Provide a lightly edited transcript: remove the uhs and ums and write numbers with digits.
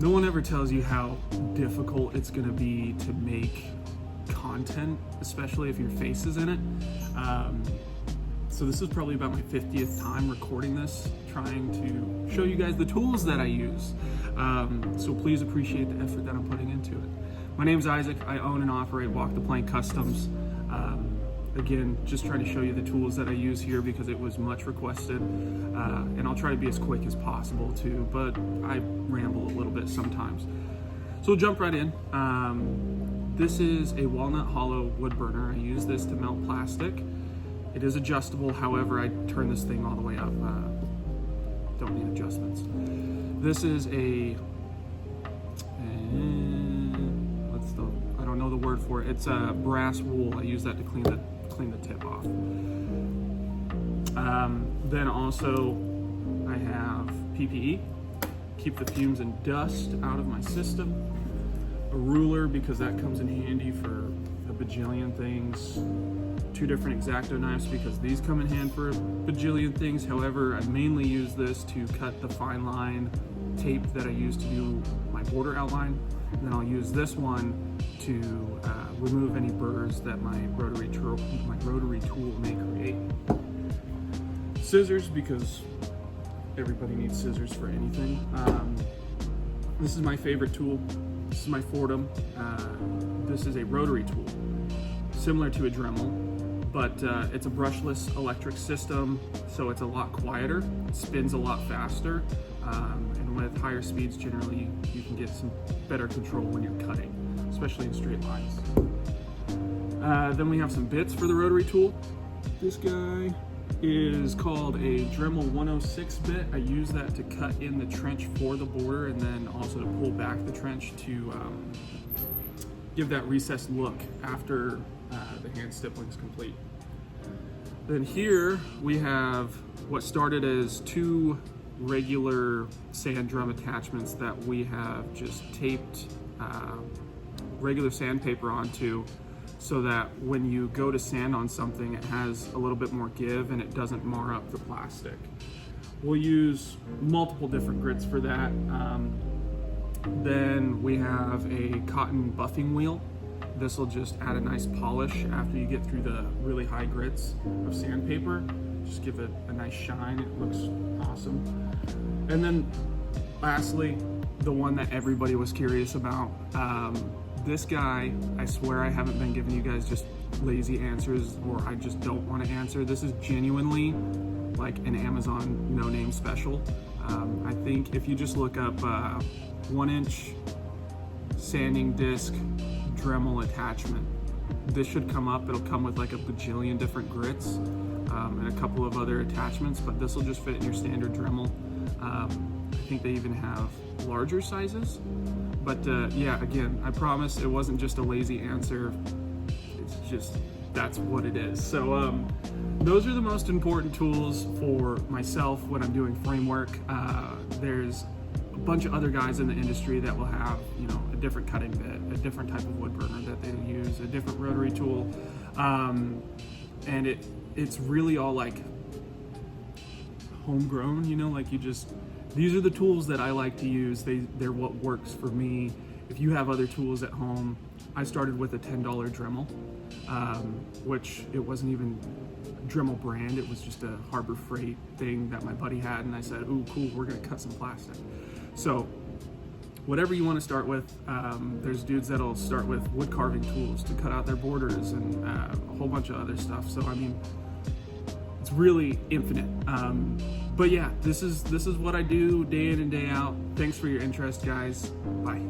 No one ever tells you how difficult it's going to be to make content, especially if your face is in it. So this is probably about my 50th time recording this, trying to show you guys the tools that I use. So please appreciate the effort that I'm putting into it. My name's Isaac. I own and operate Walk the Plank Customs. Again, just trying to show you the tools that I use here because it was much requested, and I'll try to be as quick as possible too, but I ramble a little bit sometimes. So we'll jump right in. This is a walnut hollow wood burner. I use this to melt plastic. It is adjustable, however, I turn this thing all the way up. Don't need adjustments. This is I don't know the word for it. It's a brass wool. I use that to clean the tip off. Then also I have PPE, keep the fumes and dust out of my system. A ruler, because that comes in handy for a bajillion things. 2 different X-Acto knives because these come in hand for a bajillion things. However, I mainly use this to cut the fine line tape that I use to do my border outline. And then I'll use this one to remove any burrs that my rotary tool may create. Scissors, because everybody needs scissors for anything. This is my favorite tool. This is my Fordham. This is a rotary tool, similar to a Dremel, but it's a brushless electric system, so it's a lot quieter, it spins a lot faster, and with higher speeds, generally, you can get some better control when you're cutting, especially in straight lines. Then we have some bits for the rotary tool. This guy is called a Dremel 106 bit. I use that to cut in the trench for the border and then also to pull back the trench to give that recessed look after the hand stippling is complete. Then here we have what started as 2 regular sand drum attachments that we have just taped regular sandpaper onto, so that when you go to sand on something, it has a little bit more give and it doesn't mar up the plastic. We'll use multiple different grits for that. Then we have a cotton buffing wheel. This will just add a nice polish after you get through the really high grits of sandpaper. Just give it a nice shine, it looks awesome. And then lastly, the one that everybody was curious about. This guy, I swear I haven't been giving you guys just lazy answers or I just don't want to answer. This is genuinely like an Amazon no-name special. I think if you just look up 1-inch sanding disc Dremel attachment, this should come up. It'll come with like a bajillion different grits and a couple of other attachments, but this will just fit in your standard Dremel. I think they even have larger sizes. But yeah, again, I promise it wasn't just a lazy answer. It's just, that's what it is. So those are the most important tools for myself when I'm doing framework. There's a bunch of other guys in the industry that will have, you know, a different cutting bit, a different type of wood burner that they use, a different rotary tool. And it's really all like homegrown, you know, like these are the tools that I like to use. They're what works for me. If you have other tools at home, I started with a $10 Dremel, which it wasn't even Dremel brand. It was just a Harbor Freight thing that my buddy had, and I said, "Ooh, cool, we're gonna cut some plastic." So whatever you want to start with, there's dudes that'll start with wood carving tools to cut out their borders and a whole bunch of other stuff. So I mean, it's really infinite. But yeah, this is what I do day in and day out. Thanks for your interest, guys. Bye.